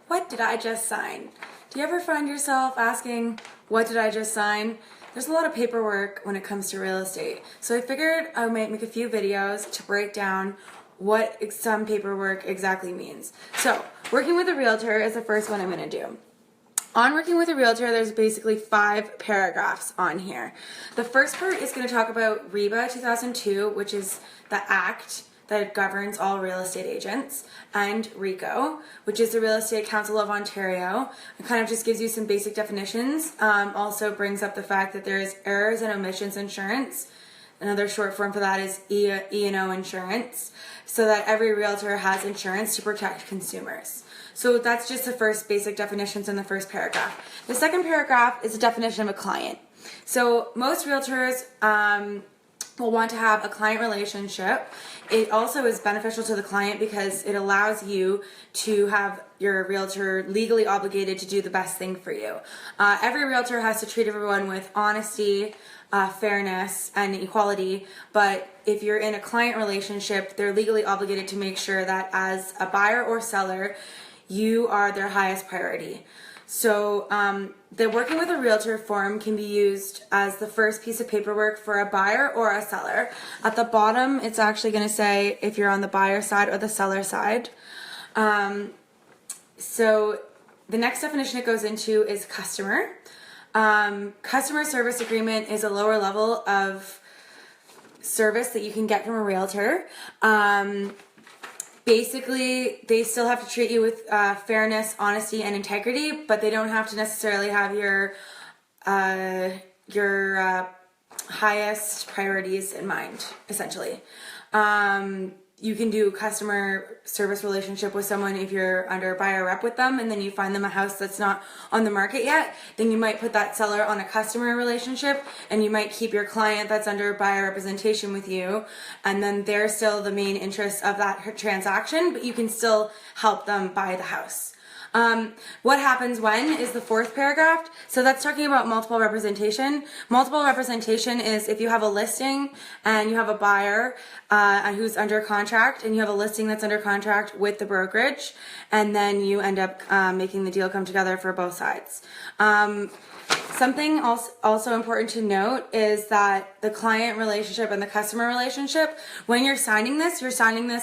what did I just sign? Do you ever find yourself asking, what did I just sign? There's a lot of paperwork when it comes to real estate. So I figured I might make a few videos to break down what some paperwork exactly means. So working with a realtor is the first one I'm going to do. On working with a realtor, there's basically 5 paragraphs on here. The first part is going to talk about REBBA 2002, which is the act that governs all real estate agents, and RECO, which is the Real Estate Council of Ontario. It kind of just gives you some basic definitions. Also brings up the fact that there is errors and omissions insurance. Another short form for that is E&O insurance, so that every realtor has insurance to protect consumers. So that's just the first basic definitions in the first paragraph. The second paragraph is a definition of a client. So most realtors will want to have a client relationship. It also is beneficial to the client because it allows you to have your realtor legally obligated to do the best thing for you. Every realtor has to treat everyone with honesty, fairness, and equality, but if you're in a client relationship, they're legally obligated to make sure that as a buyer or seller, you are their highest priority. So the working with a realtor form can be used as the first piece of paperwork for a buyer or a seller. At the bottom, it's actually going to say if you're on the buyer side or the seller side. So the next definition it goes into is customer. Customer service agreement is a lower level of service that you can get from a realtor. Basically, they still have to treat you with fairness, honesty, and integrity, but they don't have to necessarily have your highest priorities in mind, essentially. You can do customer service relationship with someone if you're under buyer rep with them, and then you find them a house that's not on the market yet. Then you might put that seller on a customer relationship, and you might keep your client that's under buyer representation with you, and then they're still the main interest of that transaction, but you can still help them buy the house. What happens when is the fourth paragraph. So that's talking about multiple representation. Multiple representation is if you have a listing and you have a buyer who's under contract, and you have a listing that's under contract with the brokerage, and then you end up making the deal come together for both sides. Something also important to note is that the client relationship and the customer relationship, when you're signing this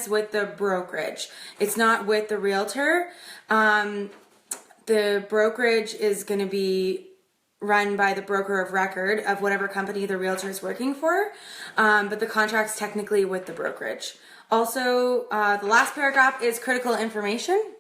with the brokerage. It's not with the realtor. The brokerage is going to be run by the broker of record of whatever company the realtor is working for, but the contract's technically with the brokerage. Also, the last paragraph is critical information.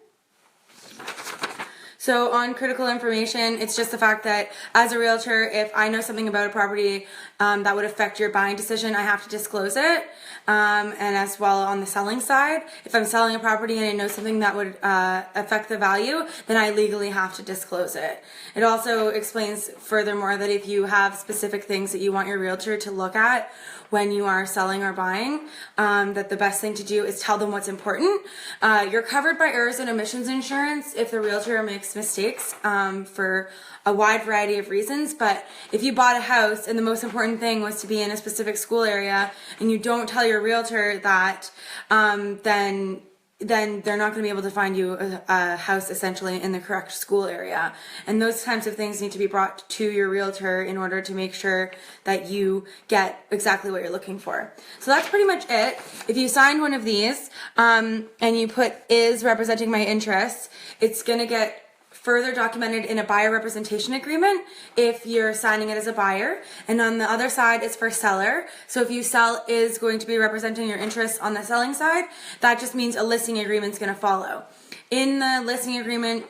So on critical information, it's just the fact that as a realtor, if I know something about a property that would affect your buying decision, I have to disclose it. And as well on the selling side, if I'm selling a property and I know something that would affect the value, then I legally have to disclose it. It also explains furthermore that if you have specific things that you want your realtor to look at when you are selling or buying, that the best thing to do is tell them what's important. You're covered by errors and omissions insurance if the realtor makes mistakes for a wide variety of reasons, but if you bought a house and the most important thing was to be in a specific school area and you don't tell your realtor that, then they're not going to be able to find you a house essentially in the correct school area. And those types of things need to be brought to your realtor in order to make sure that you get exactly what you're looking for. So that's pretty much it. If you signed one of these and you put is representing my interests, it's going to get further documented in a buyer representation agreement if you're signing it as a buyer, and on the other side it's for seller. So if you sell is going to be representing your interests on the selling side, that just means a listing agreement is going to follow. In the listing agreement,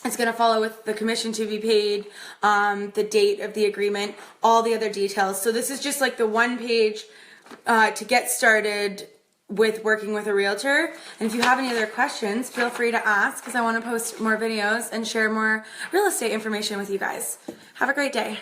it's going to follow with the commission to be paid, the date of the agreement, all the other details. So this is just like the one page to get started with working with a realtor. And if you have any other questions, feel free to ask, because I want to post more videos and share more real estate information with you guys. Have a great day.